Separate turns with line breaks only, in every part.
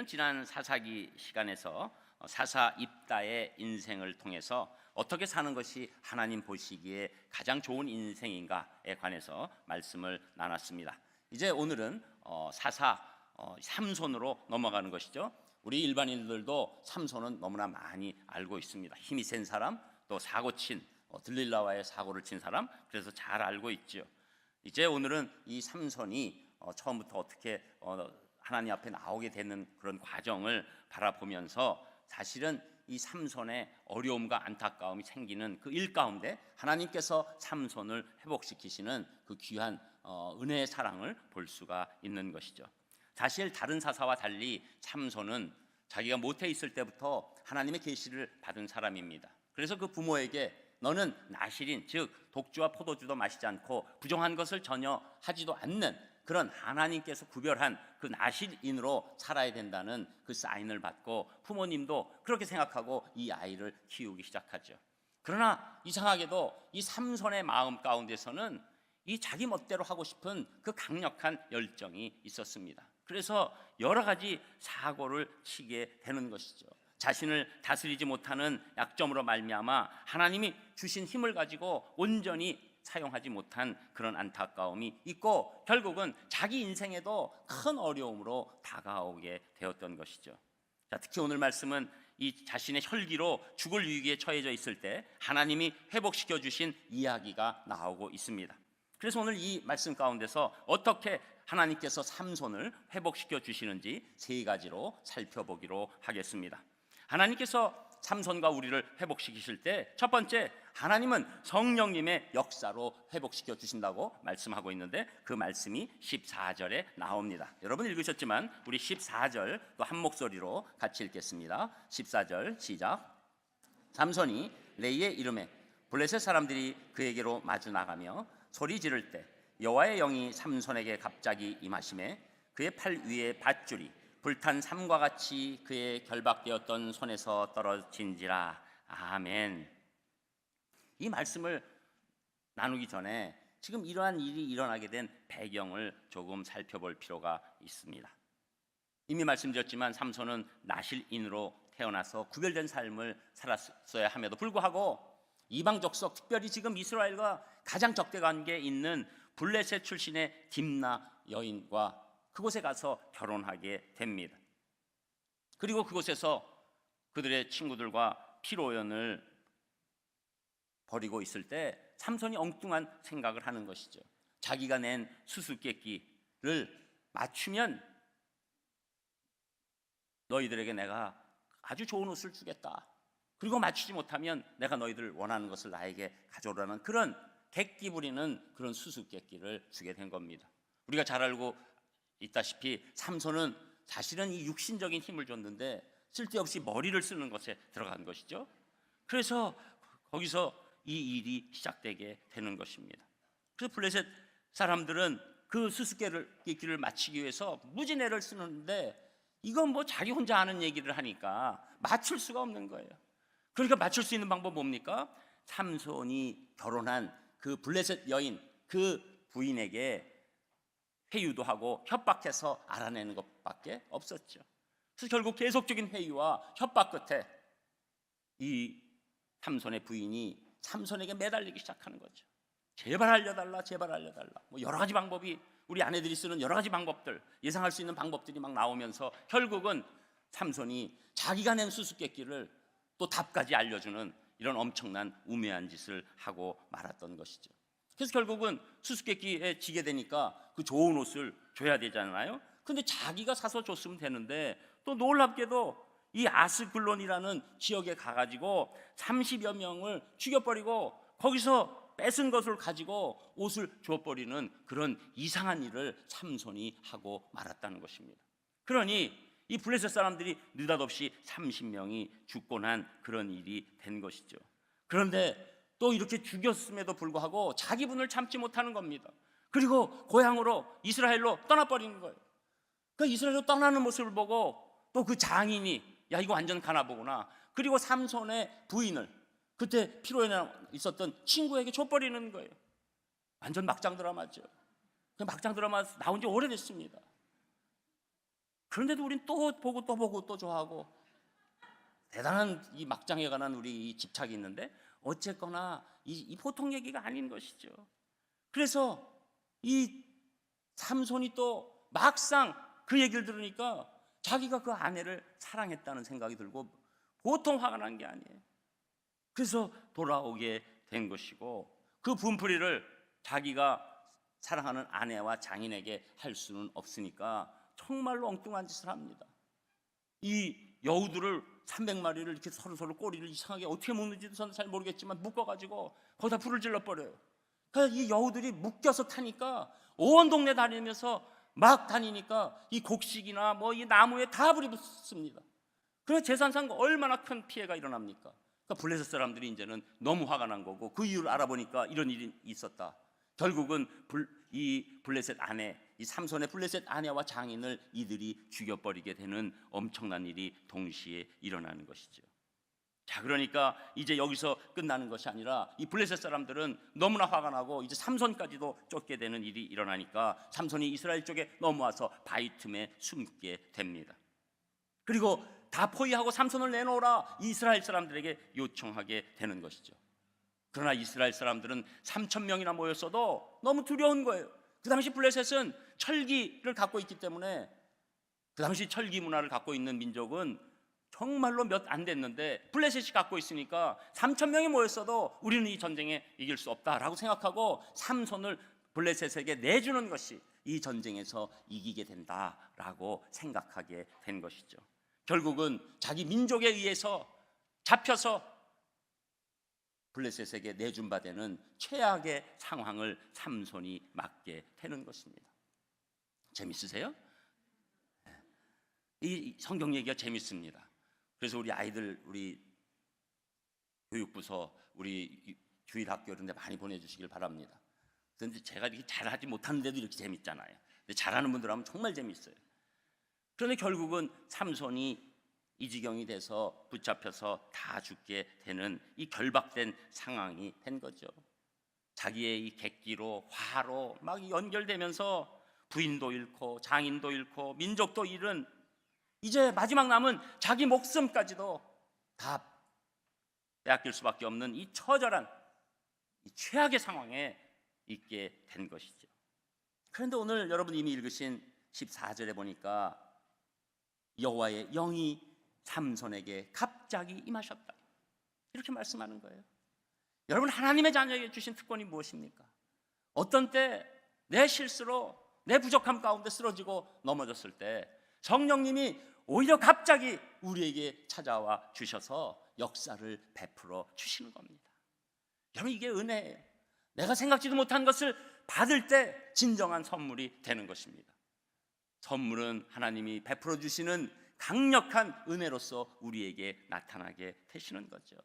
우리는 지난 사사기 시간에서 사사 입다의 인생을 통해서 어떻게 사는 것이 하나님 보시기에 가장 좋은 인생인가에 관해서 말씀을 나눴습니다. 이제 오늘은 사사 삼손으로 넘어가는 것이죠. 우리 일반인들도 삼손은 너무나 많이 알고 있습니다. 힘이 센 사람, 또 사고친 들릴라와의 사고를 친 사람, 그래서 잘 알고 있죠. 이제 오늘은 이 삼손이 처음부터 어떻게 하나님 앞에 나오게 되는 그런 과정을 바라보면서 사실은 이 삼손의 어려움과 안타까움이 생기는 그 일 가운데 하나님께서 삼손을 회복시키시는 그 귀한 은혜의 사랑을 볼 수가 있는 것이죠. 사실 다른 사사와 달리 삼손은 자기가 모태에 있을 때부터 하나님의 계시를 받은 사람입니다. 그래서 그 부모에게 너는 나실인, 즉 독주와 포도주도 마시지 않고 부정한 것을 전혀 하지도 않는 그런 하나님께서 구별한 그 나실인으로 살아야 된다는 그 사인을 받고 부모님도 그렇게 생각하고 이 아이를 키우기 시작하죠. 그러나 이상하게도 이 삼손의 마음 가운데서는 이 자기 멋대로 하고 싶은 그 강력한 열정이 있었습니다. 그래서 여러 가지 사고를 치게 되는 것이죠. 자신을 다스리지 못하는 약점으로 말미암아 하나님이 주신 힘을 가지고 온전히 사용하지 못한 그런 안타까움이 있고 결국은 자기 인생에도 큰 어려움으로 다가오게 되었던 것이죠. 자, 특히 오늘 말씀은 이 자신의 혈기로 죽을 위기에 처해져 있을 때 하나님이 회복시켜 주신 이야기가 나오고 있습니다. 그래서 오늘 이 말씀 가운데서 어떻게 하나님께서 삼손을 회복시켜 주시는지 세 가지로 살펴보기로 하겠습니다. 하나님께서 삼손과 우리를 회복시키실 때 첫 번째, 하나님은 성령님의 역사로 회복시켜 주신다고 말씀하고 있는데 그 말씀이 14절에 나옵니다. 여러분 읽으셨지만 우리 14절 또 한 목소리로 같이 읽겠습니다. 14절 시작. 삼손이 레이의 이름에 블레셋 사람들이 그에게로 마주 나가며 소리 지를 때 여호와의 영이 삼손에게 갑자기 임하시매 그의 팔 위에 밧줄이 불탄 삼과 같이 그의 결박되었던 손에서 떨어진지라. 아멘. 이 말씀을 나누기 전에 지금 이러한 일이 일어나게 된 배경을 조금 살펴볼 필요가 있습니다. 이미 말씀드렸지만 삼손은 나실인으로 태어나서 구별된 삶을 살았어야 함에도 불구하고 이방 족속, 특별히 지금 이스라엘과 가장 적대관계에 있는 블레셋 출신의 딥나 여인과 그곳에 가서 결혼하게 됩니다. 그리고 그곳에서 그들의 친구들과 피로연을 벌이고 있을 때 삼손이 엉뚱한 생각을 하는 것이죠. 자기가 낸 수수께끼를 맞추면 너희들에게 내가 아주 좋은 옷을 주겠다. 그리고 맞추지 못하면 내가 너희들 원하는 것을 나에게 가져오라는 그런 객기 부리는 그런 수수께끼를 주게 된 겁니다. 우리가 잘 알고 있다시피 삼손은 사실은 이 육신적인 힘을 줬는데 쓸데없이 머리를 쓰는 것에 들어간 것이죠. 그래서 거기서 이 일이 시작되게 되는 것입니다. 그래서 블레셋 사람들은 그 수수께끼를 맞추기 위해서 무지내를 쓰는데 이건 뭐 자기 혼자 하는 얘기를 하니까 맞출 수가 없는 거예요. 그러니까 맞출 수 있는 방법 뭡니까? 삼손이 결혼한 그 블레셋 여인, 그 부인에게 회유도 하고 협박해서 알아내는 것밖에 없었죠. 그래서 결국 계속적인 회유와 협박 끝에 이 삼손의 부인이 삼손에게 매달리기 시작하는 거죠. 제발 알려달라, 제발 알려달라. 뭐 여러 가지 방법이, 우리 아내들이 쓰는 여러 가지 방법들, 예상할 수 있는 방법들이 막 나오면서 결국은 삼손이 자기가 낸 수수께끼를 또 답까지 알려주는 이런 엄청난 우매한 짓을 하고 말았던 것이죠. 그래서 결국은 수수께끼에 지게 되니까 그 좋은 옷을 줘야 되잖아요. 근데 자기가 사서 줬으면 되는데 또 놀랍게도 이 아스글론이라는 지역에 가가지고 30여 명을 죽여버리고 거기서 뺏은 것을 가지고 옷을 줘버리는 그런 이상한 일을 삼손이 하고 말았다는 것입니다. 그러니 이 블레셋 사람들이 느닷없이 30명이 죽고 난 그런 일이 된 것이죠. 그런데 또 이렇게 죽였음에도 불구하고 자기 분을 참지 못하는 겁니다. 그리고 고향으로 이스라엘로 떠나버리는 거예요. 그 이스라엘로 떠나는 모습을 보고 또 그 장인이 야 이거 완전 가나보구나. 그리고 삼손의 부인을 그때 피로연에 있었던 친구에게 줘버리는 거예요. 완전 막장 드라마죠. 그 막장 드라마 나온 지 오래됐습니다. 그런데도 우린 또 보고 또 보고 또 좋아하고 대단한 이 막장에 관한 우리 이 집착이 있는데 어쨌거나 이 보통 얘기가 아닌 것이죠. 그래서 이 삼손이 또 막상 그 얘기를 들으니까 자기가 그 아내를 사랑했다는 생각이 들고 보통 화가 난 게 아니에요. 그래서 돌아오게 된 것이고 그 분풀이를 자기가 사랑하는 아내와 장인에게 할 수는 없으니까 정말로 엉뚱한 짓을 합니다. 이 여우들을 300마리를 이렇게 서로 꼬리를 이상하게 어떻게 묶는지도 저는 잘 모르겠지만 묶어가지고 거기다 불을 질러버려요. 그래서 이 여우들이 묶여서 타니까 온 동네 다니면서 막 다니니까 이 곡식이나 뭐 이 나무에 다 불이 붙습니다. 그래서 재산상 얼마나 큰 피해가 일어납니까? 그러니까 블레셋 사람들이 이제는 너무 화가 난 거고 그 이유를 알아보니까 이런 일이 있었다. 결국은 이 블레셋 아내, 이 삼손의 블레셋 아내와 장인을 이들이 죽여버리게 되는 엄청난 일이 동시에 일어나는 것이죠. 자, 그러니까 이제 여기서 끝나는 것이 아니라 이 블레셋 사람들은 너무나 화가 나고 이제 삼손까지도 쫓게 되는 일이 일어나니까 삼손이 이스라엘 쪽에 넘어와서 바위 틈에 숨게 됩니다. 그리고 다 포위하고 삼손을 내놓으라 이스라엘 사람들에게 요청하게 되는 것이죠. 그러나 이스라엘 사람들은 3,000명이나 모였어도 너무 두려운 거예요. 그 당시 블레셋은 철기를 갖고 있기 때문에 그 당시 철기 문화를 갖고 있는 민족은 정말로 몇 안 됐는데 블레셋이 갖고 있으니까 3,000명이 모였어도 우리는 이 전쟁에 이길 수 없다라고 생각하고 삼손을 블레셋에게 내주는 것이 이 전쟁에서 이기게 된다라고 생각하게 된 것이죠. 결국은 자기 민족에 의해서 잡혀서 블레셋에게 내준 바 되는 최악의 상황을 삼손이 맞게 되는 것입니다. 재밌으세요? 이 성경 얘기가 재밌습니다. 그래서 우리 아이들, 우리 교육부서, 우리 주일학교 이런 데 많이 보내주시길 바랍니다. 그런데 제가 이렇게 잘하지 못하는데도 이렇게 재밌잖아요. 근데 잘하는 분들 하면 정말 재밌어요. 그런데 결국은 삼손이 이 지경이 돼서 붙잡혀서 다 죽게 되는 이 결박된 상황이 된 거죠. 자기의 이 객기로 화로 막 연결되면서 부인도 잃고 장인도 잃고 민족도 잃은 이제 마지막 남은 자기 목숨까지도 다 빼앗길 수밖에 없는 이 처절한 이 최악의 상황에 있게 된 것이죠. 그런데 오늘 여러분 이미 읽으신 14절에 보니까 여호와의 영이 삼손에게 갑자기 임하셨다 이렇게 말씀하는 거예요. 여러분 하나님의 자녀에게 주신 특권이 무엇입니까? 어떤 때 내 실수로 내 부족함 가운데 쓰러지고 넘어졌을 때 성령님이 오히려 갑자기 우리에게 찾아와 주셔서 역사를 베풀어 주시는 겁니다. 여러분 이게 은혜예요. 내가 생각지도 못한 것을 받을 때 진정한 선물이 되는 것입니다. 선물은 하나님이 베풀어 주시는 강력한 은혜로서 우리에게 나타나게 되시는 거죠.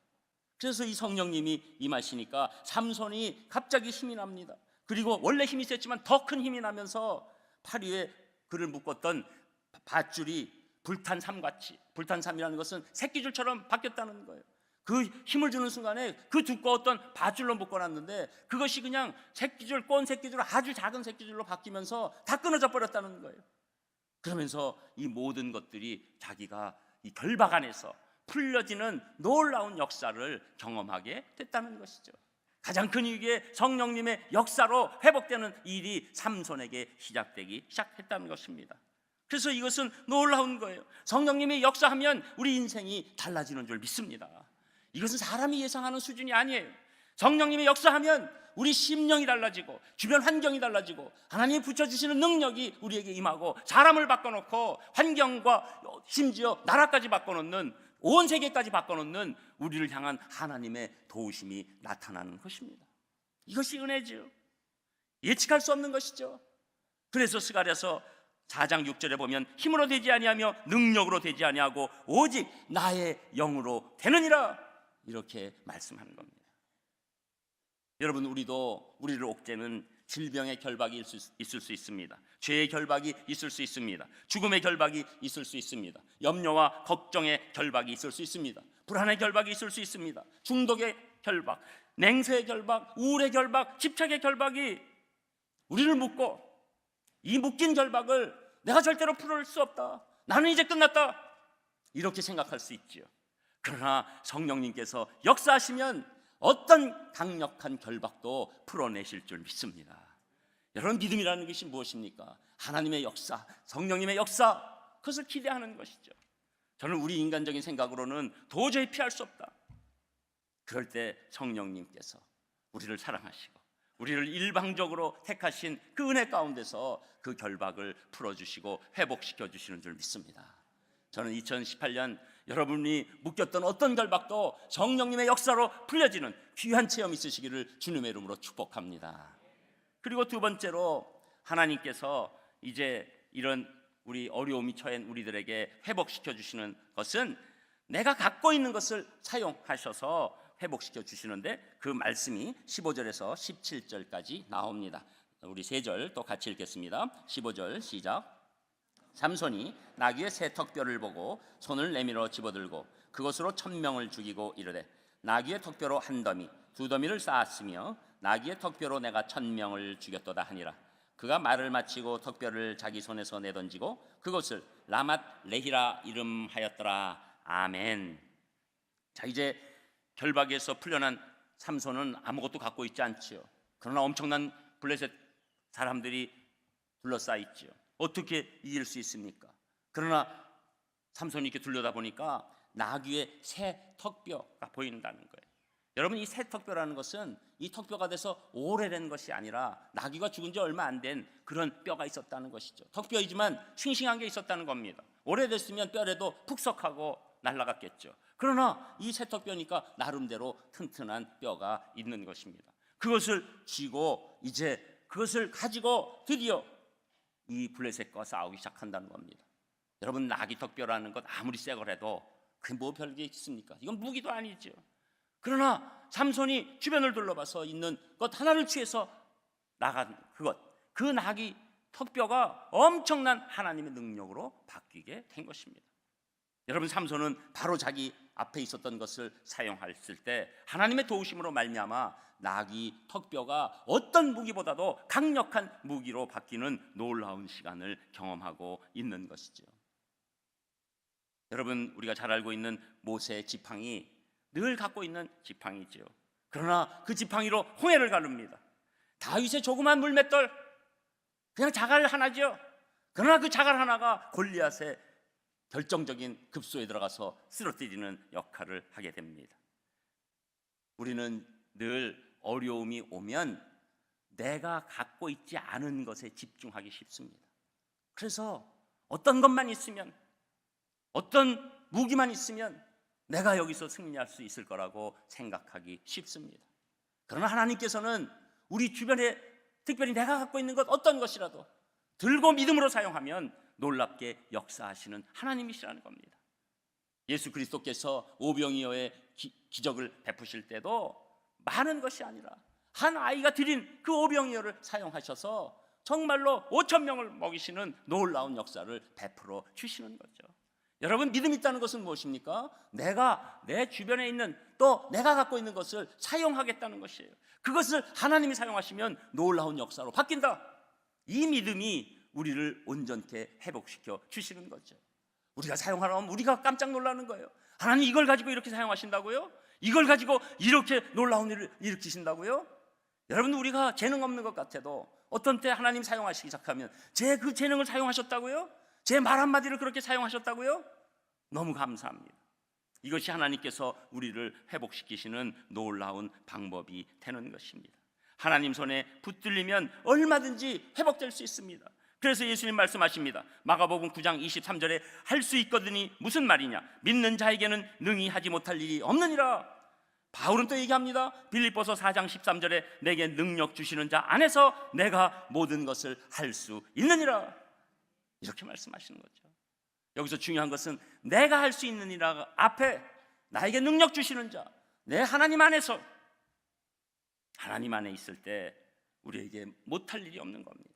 그래서 이 성령님이 임하시니까 삼손이 갑자기 힘이 납니다. 그리고 원래 힘이 셌지만 더 큰 힘이 나면서 팔 위에 그를 묶었던 밧줄이 불탄 삼같이, 불탄 삼이라는 것은 새끼줄처럼 바뀌었다는 거예요. 그 힘을 주는 순간에 그 두꺼웠던 밧줄로 묶어놨는데 그것이 그냥 새끼줄, 꼰 새끼줄, 아주 작은 새끼줄로 바뀌면서 다 끊어져 버렸다는 거예요. 그러면서 이 모든 것들이 자기가 이 결박 안에서 풀려지는 놀라운 역사를 경험하게 됐다는 것이죠. 가장 큰 위기에 성령님의 역사로 회복되는 일이 삼손에게 시작했다는 것입니다. 그래서 이것은 놀라운 거예요. 성령님이 역사하면 우리 인생이 달라지는 줄 믿습니다. 이것은 사람이 예상하는 수준이 아니에요. 성령님이 역사하면 우리 심령이 달라지고 주변 환경이 달라지고 하나님이 붙여주시는 능력이 우리에게 임하고 사람을 바꿔놓고 환경과 심지어 나라까지 바꿔놓는 온 세계까지 바꿔놓는 우리를 향한 하나님의 도우심이 나타나는 것입니다. 이것이 은혜죠. 예측할 수 없는 것이죠. 그래서 스가랴서 4장 6절에 보면 힘으로 되지 아니하며 능력으로 되지 아니하고 오직 나의 영으로 되느니라 이렇게 말씀하는 겁니다. 여러분 우리를 옥죄는 질병의 결박이 있을 수 있습니다. 죄의 결박이 있을 수 있습니다. 죽음의 결박이 있을 수 있습니다. 염려와 걱정의 결박이 있을 수 있습니다. 불안의 결박이 있을 수 있습니다. 중독의 결박, 냉소의 결박, 우울의 결박, 집착의 결박이 우리를 묶고 이 묶인 결박을 내가 절대로 풀을 수 없다, 나는 이제 끝났다, 이렇게 생각할 수 있지요. 그러나 성령님께서 역사하시면 어떤 강력한 결박도 풀어내실 줄 믿습니다. 여러분, 믿음이라는 것이 무엇입니까? 하나님의 역사, 성령님의 역사, 그것을 기대하는 것이죠. 저는 우리 인간적인 생각으로는 도저히 피할 수 없다. 그럴 때 성령님께서 우리를 사랑하시고 우리를 일방적으로 택하신 그 은혜 가운데서 그 결박을 풀어주시고 회복시켜 주시는 줄 믿습니다. 저는 2018년 여러분이 묶였던 어떤 결박도 성령님의 역사로 풀려지는 귀한 체험 있으시기를 주님의 이름으로 축복합니다. 그리고 두 번째로, 하나님께서 이제 이런 우리 어려움이 처한 우리들에게 회복시켜 주시는 것은 내가 갖고 있는 것을 사용하셔서 회복시켜 주시는데, 그 말씀이 15절에서 17절까지 나옵니다. 우리 세 절 또 같이 읽겠습니다. 15절 시작. 삼손이 나귀의 새 턱뼈를 보고 손을 내밀어 집어들고 그것으로 1000명을 죽이고 이르되, 나귀의 턱뼈로 한 더미 두 더미를 쌓았으며 나귀의 턱뼈로 내가 1000명을 죽였도다 하니라. 그가 말을 마치고 턱뼈를 자기 손에서 내던지고 그것을 라맛 레히라 이름하였더라. 아멘. 자, 이제 결박에서 풀려난 삼손은 아무것도 갖고 있지 않지요. 그러나 엄청난 블레셋 사람들이 둘러싸 있지요. 어떻게 이길 수 있습니까? 그러나 삼손이 이렇게 둘러다보니까 나귀의 새 턱뼈가 보인다는 거예요. 여러분, 이 새 턱뼈라는 것은 이 턱뼈가 돼서 오래된 것이 아니라 나귀가 죽은 지 얼마 안 된 그런 뼈가 있었다는 것이죠. 턱뼈이지만 싱싱한 게 있었다는 겁니다. 오래됐으면 뼈라도 푹석하고 날아갔겠죠. 그러나 이 새 턱뼈니까 나름대로 튼튼한 뼈가 있는 것입니다. 그것을 쥐고 이제 그것을 가지고 드디어 이 블레셋과 싸우기 시작한다는 겁니다. 여러분, 나귀 턱뼈라는 것 아무리 새 거라도 그게 뭐 별게 있습니까? 이건 무기도 아니죠. 그러나 삼손이 주변을 둘러봐서 있는 것 하나를 취해서 나간 그 나귀 턱뼈가 엄청난 하나님의 능력으로 바뀌게 된 것입니다. 여러분, 삼손은 바로 자기 앞에 있었던 것을 사용했을 때 하나님의 도우심으로 말미암아 나귀 턱뼈가 어떤 무기보다도 강력한 무기로 바뀌는 놀라운 시간을 경험하고 있는 것이죠. 여러분, 우리가 잘 알고 있는 모세의 지팡이, 늘 갖고 있는 지팡이죠. 그러나 그 지팡이로 홍해를 가릅니다. 다윗의 조그만 물맷돌, 그냥 자갈 하나죠. 그러나 그 자갈 하나가 골리앗의 결정적인 급소에 들어가서 쓰러뜨리는 역할을 하게 됩니다. 우리는 늘 어려움이 오면 내가 갖고 있지 않은 것에 집중하기 쉽습니다. 그래서 어떤 것만 있으면, 어떤 무기만 있으면 내가 여기서 승리할 수 있을 거라고 생각하기 쉽습니다. 그러나 하나님께서는 우리 주변에 특별히 내가 갖고 있는 것 어떤 것이라도 들고 믿음으로 사용하면 놀랍게 역사하시는 하나님이시라는 겁니다. 예수 그리스도께서 오병이어의 기적을 베푸실 때도 많은 것이 아니라 한 아이가 드린 그 오병이어를 사용하셔서 정말로 5,000명을 먹이시는 놀라운 역사를 베풀어 주시는 거죠. 여러분, 믿음 있다는 것은 무엇입니까? 내가 내 주변에 있는, 또 내가 갖고 있는 것을 사용하겠다는 것이에요. 그것을 하나님이 사용하시면 놀라운 역사로 바뀐다. 이 믿음이 우리를 온전케 회복시켜 주시는 거죠. 우리가 사용하려면 우리가 깜짝 놀라는 거예요. 하나님, 이걸 가지고 이렇게 사용하신다고요? 이걸 가지고 이렇게 놀라운 일을 일으키신다고요? 여러분, 우리가 재능 없는 것 같아도 어떤 때 하나님 사용하시기 시작하면 제 그 재능을 사용하셨다고요? 제 말 한마디를 그렇게 사용하셨다고요? 너무 감사합니다. 이것이 하나님께서 우리를 회복시키시는 놀라운 방법이 되는 것입니다. 하나님 손에 붙들리면 얼마든지 회복될 수 있습니다. 그래서 예수님 말씀하십니다. 마가복음 9장 23절에 할 수 있거든이 무슨 말이냐? 믿는 자에게는 능히 하지 못할 일이 없느니라. 바울은 또 얘기합니다. 빌립보서 4장 13절에 내게 능력 주시는 자 안에서 내가 모든 것을 할 수 있느니라. 이렇게 말씀하시는 거죠. 여기서 중요한 것은 내가 할 수 있느니라 앞에 나에게 능력 주시는 자, 내 하나님 안에서, 하나님 안에 있을 때 우리에게 못할 일이 없는 겁니다.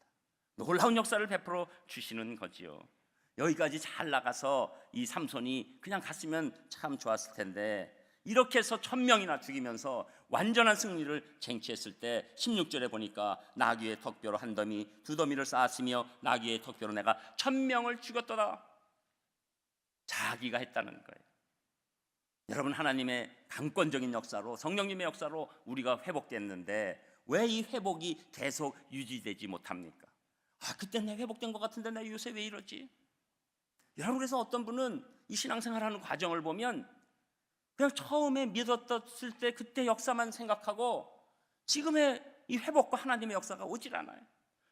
놀라운 역사를 베풀어 주시는 거지요. 여기까지 잘 나가서 이 삼손이 그냥 갔으면 참 좋았을 텐데, 이렇게 해서 1000명이나 죽이면서 완전한 승리를 쟁취했을 때 16절에 보니까 나귀의 턱뼈로 한 더미 두 더미를 쌓았으며 나귀의 턱뼈로 내가 1000명을 죽였도다. 자기가 했다는 거예요. 여러분, 하나님의 강권적인 역사로, 성령님의 역사로 우리가 회복됐는데 왜 이 회복이 계속 유지되지 못합니까? 그때 내 회복된 것 같은데 나 요새 왜 이러지? 여러분, 그래서 어떤 분은 이 신앙생활하는 과정을 보면 그냥 처음에 믿었을 때 그때 역사만 생각하고 지금의 이 회복과 하나님의 역사가 오질 않아요.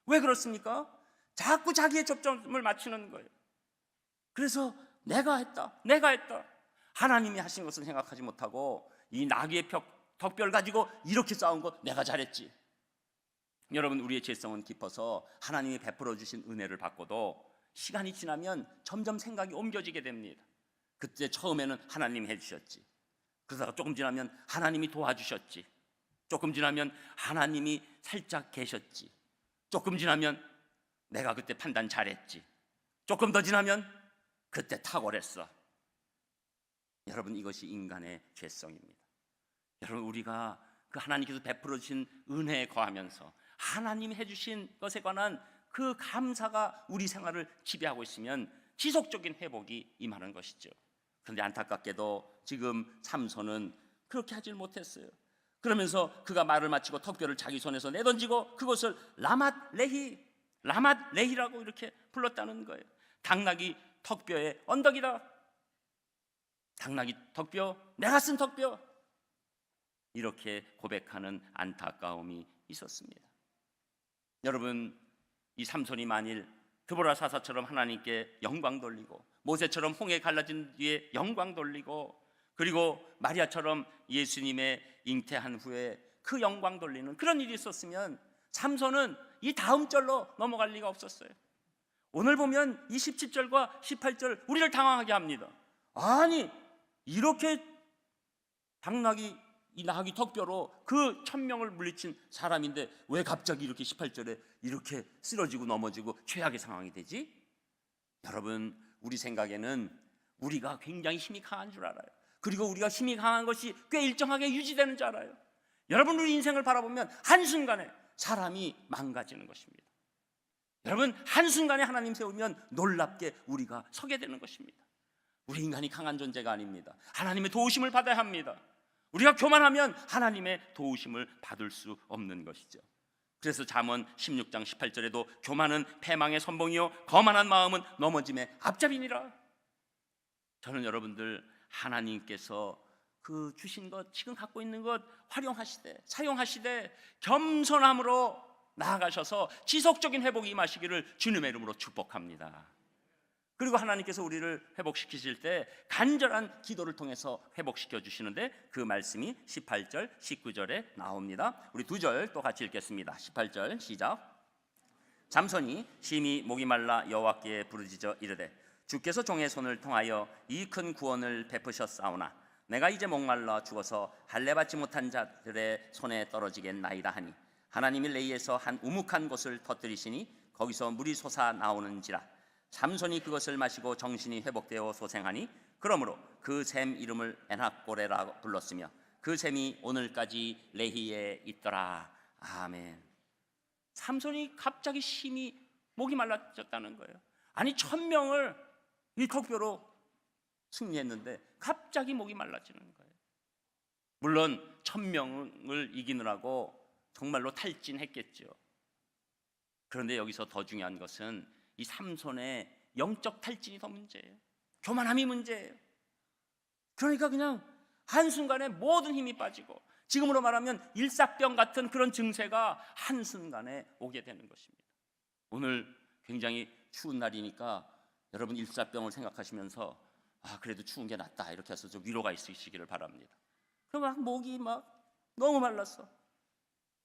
왜 그렇습니까? 자꾸 자기의 접점을 맞추는 거예요. 그래서 내가 했다 하나님이 하신 것을 생각하지 못하고 이 나귀의 덕별 가지고 이렇게 싸운 거 내가 잘했지. 여러분, 우리의 죄성은 깊어서 하나님이 베풀어 주신 은혜를 받고도 시간이 지나면 점점 생각이 옮겨지게 됩니다. 그때 처음에는 하나님이 해주셨지, 그러다가 조금 지나면 하나님이 도와주셨지, 조금 지나면 하나님이 살짝 계셨지, 조금 지나면 내가 그때 판단 잘했지, 조금 더 지나면 그때 탁월했어. 여러분, 이것이 인간의 죄성입니다. 여러분, 우리가 그 하나님께서 베풀어 주신 은혜에 거하면서 하나님이 해주신 것에 관한 그 감사가 우리 생활을 지배하고 있으면 지속적인 회복이 임하는 것이죠. 그런데 안타깝게도 지금 삼손은 그렇게 하질 못했어요. 그러면서 그가 말을 마치고 턱뼈를 자기 손에서 내던지고 그것을 라맛레히라고 이렇게 불렀다는 거예요. 당나귀 턱뼈의 언덕이다. 당나귀 턱뼈, 내가 쓴 턱뼈, 이렇게 고백하는 안타까움이 있었습니다. 여러분, 이 삼손이 만일 드보라 사사처럼 하나님께 영광 돌리고 모세처럼 홍해 갈라진 뒤에 영광 돌리고 그리고 마리아처럼 예수님의 잉태한 후에 그 영광 돌리는 그런 일이 있었으면 삼손은 이 다음 절로 넘어갈 리가 없었어요. 오늘 보면 이 17절과 18절 우리를 당황하게 합니다. 아니, 이렇게 이 나귀 턱뼈로 그 1000명을 물리친 사람인데 왜 갑자기 이렇게 18절에 이렇게 쓰러지고 넘어지고 최악의 상황이 되지? 여러분, 우리 생각에는 우리가 굉장히 힘이 강한 줄 알아요. 그리고 우리가 힘이 강한 것이 꽤 일정하게 유지되는 줄 알아요. 여러분, 우리 인생을 바라보면 한순간에 사람이 망가지는 것입니다. 여러분, 한순간에 하나님 세우면 놀랍게 우리가 서게 되는 것입니다. 우리 인간이 강한 존재가 아닙니다. 하나님의 도우심을 받아야 합니다. 우리가 교만하면 하나님의 도우심을 받을 수 없는 것이죠. 그래서 잠언 16장 18절에도 교만은 패망의 선봉이요 거만한 마음은 넘어짐의 앞잡이니라. 저는 여러분들 하나님께서 그 주신 것, 지금 갖고 있는 것 활용하시되 사용하시되 겸손함으로 나아가셔서 지속적인 회복이 임하시기를 주님의 이름으로 축복합니다. 그리고 하나님께서 우리를 회복시키실 때 간절한 기도를 통해서 회복시켜 주시는데 그 말씀이 18절, 19절에 나옵니다. 우리 두 절 또 같이 읽겠습니다. 18절 시작. 삼손이 심히 목이 말라 여호와께 부르짖어 이르되 주께서 종의 손을 통하여 이 큰 구원을 베푸셨사오나 내가 이제 목말라 죽어서 할례 받지 못한 자들의 손에 떨어지겠나이다 하니 하나님이 레이에서 한 우묵한 곳을 터뜨리시니 거기서 물이 솟아 나오는지라. 삼손이 그것을 마시고 정신이 회복되어 소생하니 그러므로 그 샘 이름을 에낙고레라 불렀으며 그 샘이 오늘까지 레히에 있더라. 아멘. 삼손이 갑자기 심히 목이 말라졌다는 거예요. 아니, 1000명을 이 턱뼈로 승리했는데 갑자기 목이 말라지는 거예요. 물론 1000명을 이기느라고 정말로 탈진했겠죠. 그런데 여기서 더 중요한 것은 이 삼손의 영적 탈진이 더 문제예요. 교만함이 문제예요. 그러니까 그냥 한순간에 모든 힘이 빠지고 지금으로 말하면 일사병 같은 그런 증세가 한순간에 오게 되는 것입니다. 오늘 굉장히 추운 날이니까 여러분 일사병을 생각하시면서 그래도 추운 게 낫다 이렇게 해서 좀 위로가 있으시기를 바랍니다. 그럼 막 목이 막 너무 말랐어.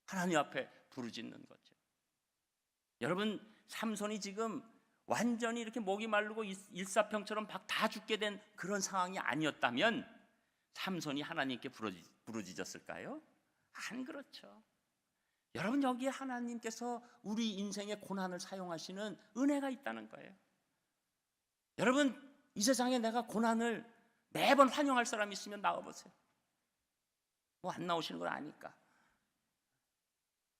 하나님 앞에 부르짖는 거죠. 여러분, 삼손이 지금 완전히 이렇게 목이 마르고 일사병처럼 막 다 죽게 된 그런 상황이 아니었다면 삼손이 하나님께 부르짖었을까요? 안 그렇죠. 여러분, 여기에 하나님께서 우리 인생의 고난을 사용하시는 은혜가 있다는 거예요. 여러분, 이 세상에 내가 고난을 매번 환영할 사람이 있으면 나와보세요. 뭐 안 나오시는 걸 아니까.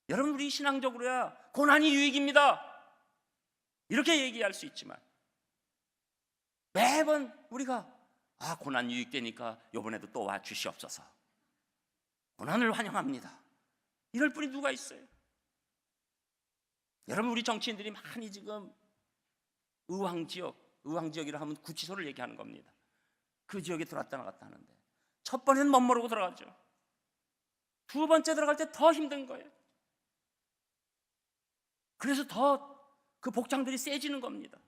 여러분, 우리 신앙적으로야 고난이 유익입니다 이렇게 얘기할 수 있지만 매번 우리가 고난 유익되니까 이번에도 또 와 주시옵소서, 고난을 환영합니다, 이럴 분이 누가 있어요? 여러분, 우리 정치인들이 많이 지금 의왕지역이라 하면 구치소를 얘기하는 겁니다. 그 지역에 들어왔다 나갔다 하는데 첫 번에는 멋모르고 들어가죠. 두 번째 들어갈 때 더 힘든 거예요. 그래서 더 그 복장들이 세지는 겁니다.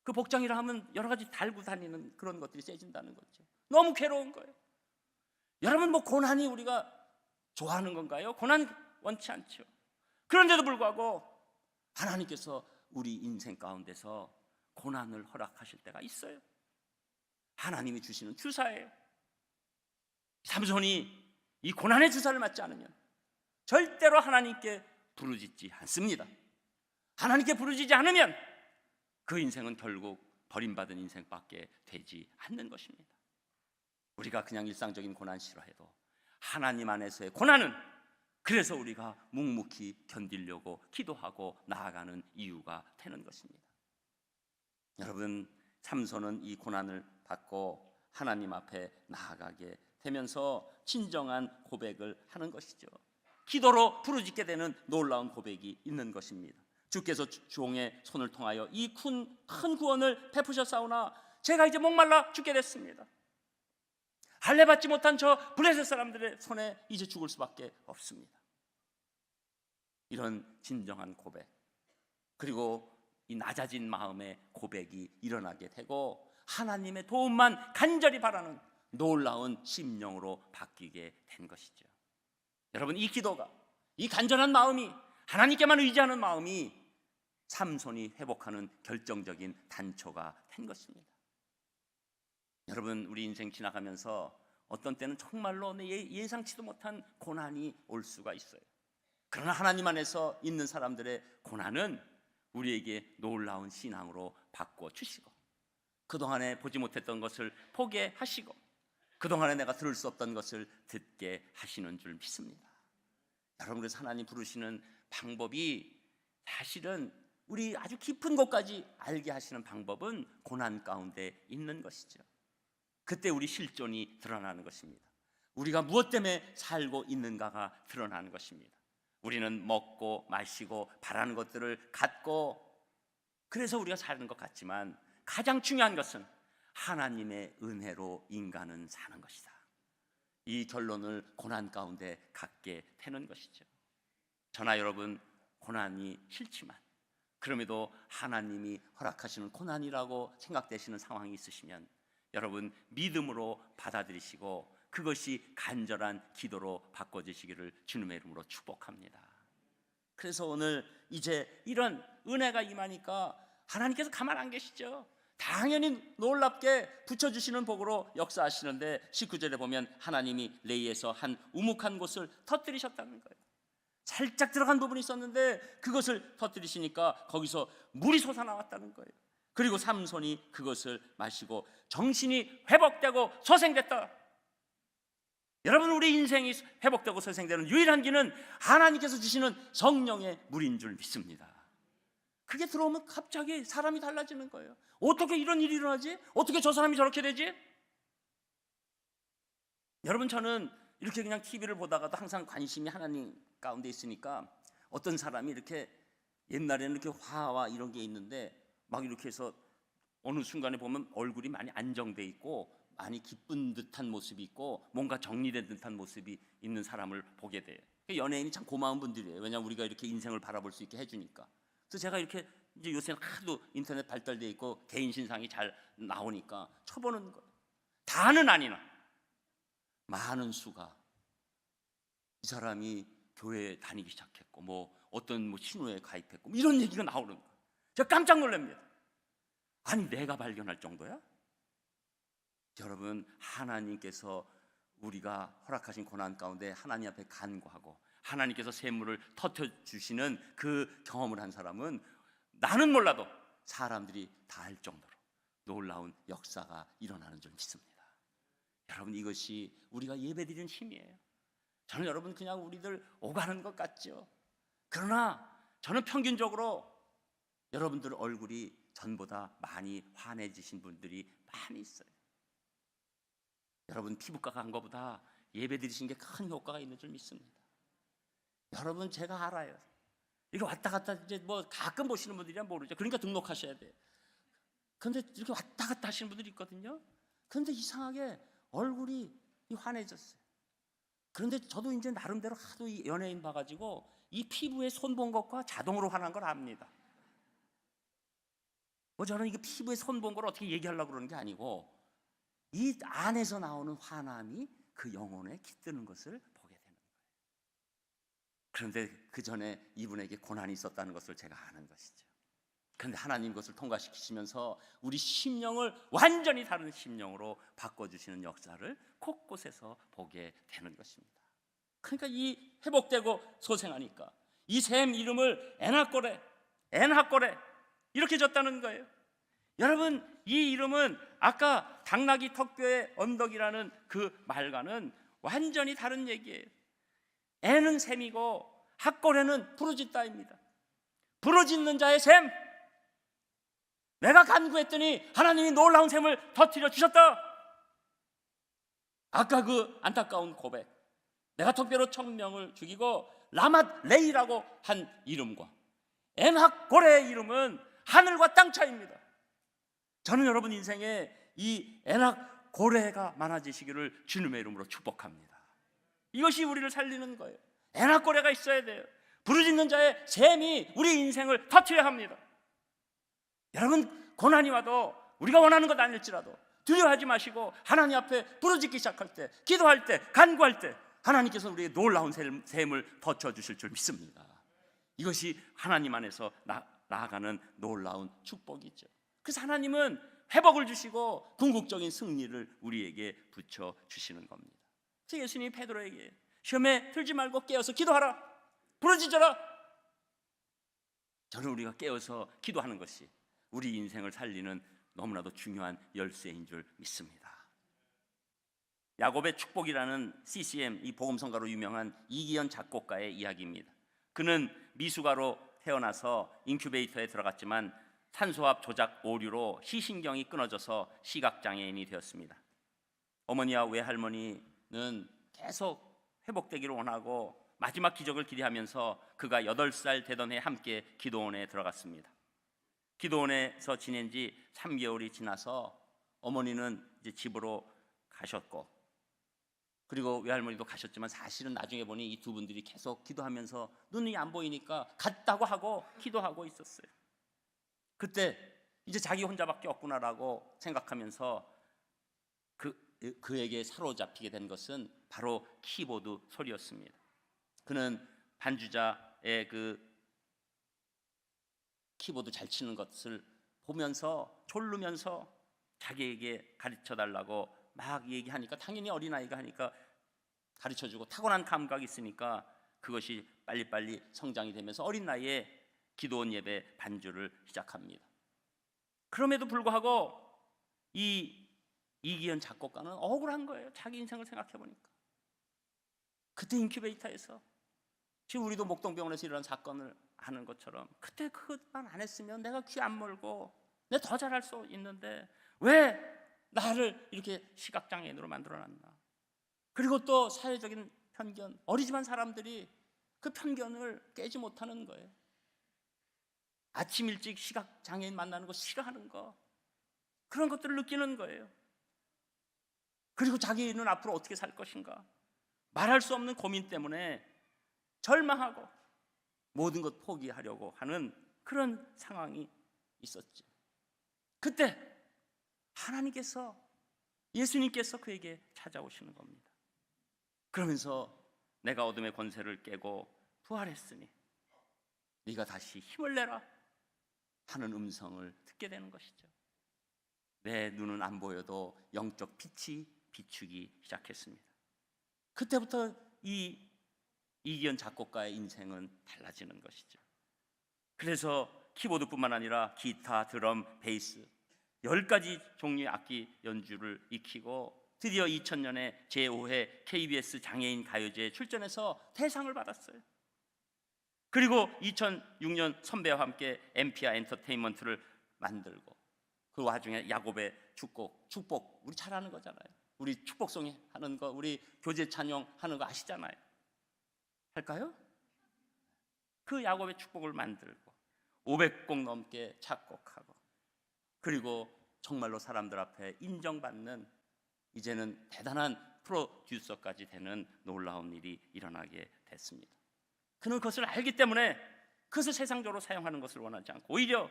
그 복장이라 하면 여러 가지 달고 다니는 그런 것들이 세진다는 거죠. 너무 괴로운 거예요. 여러분, 뭐 고난이 우리가 좋아하는 건가요? 고난 원치 않죠. 그런데도 불구하고 하나님께서 우리 인생 가운데서 고난을 허락하실 때가 있어요. 하나님이 주시는 주사예요. 삼손이 이 고난의 주사를 맞지 않으면 절대로 하나님께 부르짖지 않습니다. 하나님께 부르짖지 않으면 그 인생은 결국 버림받은 인생밖에 되지 않는 것입니다. 우리가 그냥 일상적인 고난 싫어해도 하나님 안에서의 고난은, 그래서 우리가 묵묵히 견디려고 기도하고 나아가는 이유가 되는 것입니다. 여러분, 삼손은 이 고난을 받고 하나님 앞에 나아가게 되면서 진정한 고백을 하는 것이죠. 기도로 부르짖게 되는 놀라운 고백이 있는 것입니다. 주께서 종의 손을 통하여 이 큰 구원을 베푸셨사오나 제가 이제 목말라 죽게 됐습니다. 할례 받지 못한 저 블레셋 사람들의 손에 이제 죽을 수밖에 없습니다. 이런 진정한 고백, 그리고 이 낮아진 마음의 고백이 일어나게 되고 하나님의 도움만 간절히 바라는 놀라운 심령으로 바뀌게 된 것이죠. 여러분, 이 기도가, 이 간절한 마음이, 하나님께만 의지하는 마음이 삼손이 회복하는 결정적인 단초가 된 것입니다. 여러분, 우리 인생 지나가면서 어떤 때는 정말로 예상치도 못한 고난이 올 수가 있어요. 그러나 하나님 안에서 있는 사람들의 고난은 우리에게 놀라운 신앙으로 바꿔주시고, 그동안에 보지 못했던 것을 보게 하시고, 그동안에 내가 들을 수 없던 것을 듣게 하시는 줄 믿습니다. 여러분, 그래서 하나님 부르시는 방법이 사실은 우리 아주 깊은 곳까지 알게 하시는 방법은 고난 가운데 있는 것이죠. 그때 우리 실존이 드러나는 것입니다. 우리가 무엇 때문에 살고 있는가가 드러나는 것입니다. 우리는 먹고 마시고 바라는 것들을 갖고 그래서 우리가 사는 것 같지만 가장 중요한 것은 하나님의 은혜로 인간은 사는 것이다. 이 결론을 고난 가운데 갖게 되는 것이죠. 저나 여러분, 고난이 싫지만 그럼에도 하나님이 허락하시는 고난이라고 생각되시는 상황이 있으시면 여러분, 믿음으로 받아들이시고 그것이 간절한 기도로 바꿔지시기를 주님의 이름으로 축복합니다. 그래서 오늘 이제 이런 은혜가 임하니까 하나님께서 가만 안 계시죠. 당연히 놀랍게 붙여주시는 복으로 역사하시는데 19절에 보면 하나님이 레이에서 한 우묵한 곳을 터뜨리셨다는 거예요. 살짝 들어간 부분이 있었는데 그것을 터뜨리시니까 거기서 물이 솟아나왔다는 거예요. 그리고 삼손이 그것을 마시고 정신이 회복되고 소생됐다. 여러분, 우리 인생이 회복되고 소생되는 유일한 길은 하나님께서 주시는 성령의 물인 줄 믿습니다. 그게 들어오면 갑자기 사람이 달라지는 거예요. 어떻게 이런 일이 일어나지? 어떻게 저 사람이 저렇게 되지? 여러분, 저는 이렇게 그냥 TV를 보다가도 항상 관심이 하나님 가운데 있으니까 어떤 사람이 이렇게 옛날에는 이렇게 화와 이런 게 있는데 막 이렇게 해서 어느 순간에 보면 얼굴이 많이 안정돼 있고 많이 기쁜 듯한 모습이 있고 뭔가 정리된 듯한 모습이 있는 사람을 보게 돼요. 연예인이 참 고마운 분들이에요. 왜냐하면 우리가 이렇게 인생을 바라볼 수 있게 해주니까. 그래서 제가 이렇게 이제 요새는 하도 인터넷 발달돼 있고 개인 신상이 잘 나오니까 쳐보는 거예요. 다는 아니나 많은 수가 이 사람이 교회에 다니기 시작했고 뭐 어떤 신호에 가입했고 이런 얘기가 나오는 거예요. 제가 깜짝 놀랍니다. 아니, 내가 발견할 정도야? 여러분, 하나님께서 우리가 허락하신 고난 가운데 하나님 앞에 간구하고 하나님께서 샘물을 터뜨려주시는 그 경험을 한 사람은 나는 몰라도 사람들이 다 알 정도로 놀라운 역사가 일어나는 줄 믿습니다. 여러분, 이것이 우리가 예배드리는 힘이에요. 저는 여러분 그냥 우리들 오가는 것 같죠. 그러나 저는 평균적으로 여러분들 얼굴이 전보다 많이 환해지신 분들이 많이 있어요. 여러분 피부과 간 것보다 예배 드리신 게 큰 효과가 있는 줄 믿습니다. 여러분 제가 알아요. 이렇게 왔다 갔다 이제 뭐 가끔 보시는 분들이야 모르죠. 그러니까 등록하셔야 돼요. 그런데 이렇게 왔다 갔다 하시는 분들이 있거든요. 그런데 이상하게 얼굴이 환해졌어요. 그런데 저도 이제 나름대로 하도 이 연예인 봐가지고 이 피부에 손 본 것과 자동으로 환한 걸 압니다. 뭐 저는 이게 피부에 손 본 걸 어떻게 얘기하려고 그러는 게 아니고 이 안에서 나오는 환함이 그 영혼에 깃드는 것을 보게 되는 거예요. 그런데 그 전에 이분에게 고난이 있었다는 것을 제가 아는 것이죠. 그런데 하나님 그것을 통과시키시면서 우리 심령을 완전히 다른 심령으로 바꿔주시는 역사를 곳곳에서 보게 되는 것입니다. 그러니까 이 회복되고 소생하니까 이 샘 이름을 에나꼬레 이렇게 졌다는 거예요. 여러분 이 이름은 아까 당나귀 턱교의 언덕이라는 그 말과는 완전히 다른 얘기예요. 에는 샘이고 학고레는 부르짖다입니다. 부르짖는 자의 샘. 내가 간구했더니 하나님이 놀라운 샘을 터뜨려 주셨다. 아까 그 안타까운 고백, 내가 특별로 청명을 죽이고 라맛 레이라고 한 이름과 엔학고레의 이름은 하늘과 땅 차이입니다. 저는 여러분 인생에 이 엔학고레가 많아지시기를 주님의 이름으로 축복합니다. 이것이 우리를 살리는 거예요. 엔학고레가 있어야 돼요. 부르짖는 자의 샘이 우리 인생을 터뜨려야 합니다. 여러분 고난이 와도 우리가 원하는 것 아닐지라도 두려워하지 마시고 하나님 앞에 부르짖기 시작할 때, 기도할 때, 간구할 때 하나님께서 우리에게 놀라운 샘을 덧쳐주실 줄 믿습니다. 이것이 하나님 안에서 나아가는 놀라운 축복이죠. 그래서 하나님은 회복을 주시고 궁극적인 승리를 우리에게 붙여주시는 겁니다. 그래서 예수님이 베드로에게 시험에 들지 말고 깨어서 기도하라, 부르짖어라. 저는 우리가 깨어서 기도하는 것이 우리 인생을 살리는 너무나도 중요한 열쇠인 줄 믿습니다. 야곱의 축복이라는 CCM, 이 복음성가로 유명한 이기현 작곡가의 이야기입니다. 그는 미숙아로 태어나서 인큐베이터에 들어갔지만 산소압 조작 오류로 시신경이 끊어져서 시각장애인이 되었습니다. 어머니와 외할머니는 계속 회복되기를 원하고 마지막 기적을 기대하면서 그가 8살 되던 해 함께 기도원에 들어갔습니다. 기도원에서 지낸 지 3개월이 지나서 어머니는 이제 집으로 가셨고, 그리고 외할머니도 가셨지만 사실은 나중에 보니 이 두 분들이 계속 기도하면서 눈이 안 보이니까 갔다고 하고 기도하고 있었어요. 그때 이제 자기 혼자밖에 없구나라고 생각하면서 그에게 사로잡히게 된 것은 바로 키보드 소리였습니다. 그는 반주자의 그 키보드 잘 치는 것을 보면서 졸르면서 자기에게 가르쳐달라고 막 얘기하니까 당연히 어린아이가 하니까 가르쳐주고 타고난 감각이 있으니까 그것이 빨리빨리 성장이 되면서 어린 나이에 기도원 예배 반주를 시작합니다. 그럼에도 불구하고 이 이기현 작곡가는 억울한 거예요. 자기 인생을 생각해 보니까. 그때 인큐베이터에서 지금 우리도 목동병원에서 일어난 사건을 하는 것처럼 그때 그것만 안 했으면 내가 귀 안 멀고 내가 더 잘할 수 있는데 왜 나를 이렇게 시각장애인으로 만들어놨나. 그리고 또 사회적인 편견, 어리지만 사람들이 그 편견을 깨지 못하는 거예요. 아침 일찍 시각장애인 만나는 거 싫어하는 거, 그런 것들을 느끼는 거예요. 그리고 자기는 앞으로 어떻게 살 것인가 말할 수 없는 고민 때문에 절망하고 모든 것 포기하려고 하는 그런 상황이 있었죠. 그때 하나님께서, 예수님께서 그에게 찾아오시는 겁니다. 그러면서 내가 어둠의 권세를 깨고 부활했으니 네가 다시 힘을 내라 하는 음성을 듣게 되는 것이죠. 내 눈은 안 보여도 영적 빛이 비추기 시작했습니다. 그때부터 이 이기현 작곡가의 인생은 달라지는 것이죠. 그래서 키보드뿐만 아니라 기타, 드럼, 베이스 10가지 종류의 악기 연주를 익히고 드디어 2000년에 제5회 KBS 장애인 가요제에 출전해서 대상을 받았어요. 그리고 2006년 선배와 함께 엠피아 엔터테인먼트를 만들고, 그 와중에 야곱의 축복 우리 잘 아는 거잖아요. 우리 축복송 하는 거, 우리 교제 찬양 하는 거 아시잖아요. 할까요? 그 야곱의 축복을 만들고 500곡 넘게 작곡하고, 그리고 정말로 사람들 앞에 인정받는, 이제는 대단한 프로듀서까지 되는 놀라운 일이 일어나게 됐습니다. 그는 그것을 알기 때문에 그것을 세상적으로 사용하는 것을 원하지 않고 오히려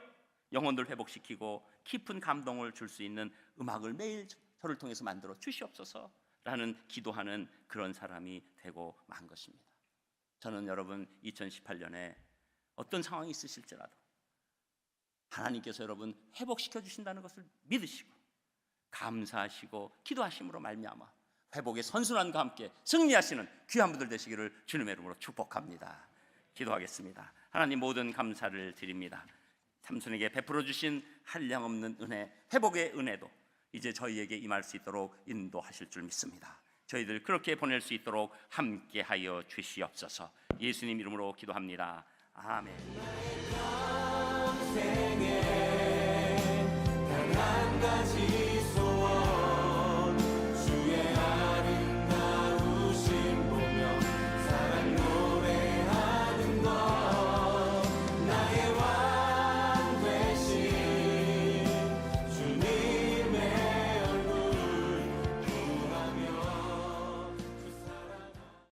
영혼들 회복시키고 깊은 감동을 줄 수 있는 음악을 매일 저를 통해서 만들어 주시옵소서라는 기도하는 그런 사람이 되고 만 것입니다. 저는 여러분 2018년에 어떤 상황이 있으실지라도 하나님께서 여러분 회복시켜 주신다는 것을 믿으시고 감사하시고 기도하심으로 말미암아 회복의 선순환과 함께 승리하시는 귀한 분들 되시기를 주님의 이름으로 축복합니다. 기도하겠습니다. 하나님, 모든 감사를 드립니다. 삼손에게 베풀어 주신 한량없는 은혜, 회복의 은혜도 이제 저희에게 임할 수 있도록 인도하실 줄 믿습니다. 저희들 그렇게 보낼 수 있도록 함께하여 주시옵소서. 예수님 이름으로 기도합니다. 아멘.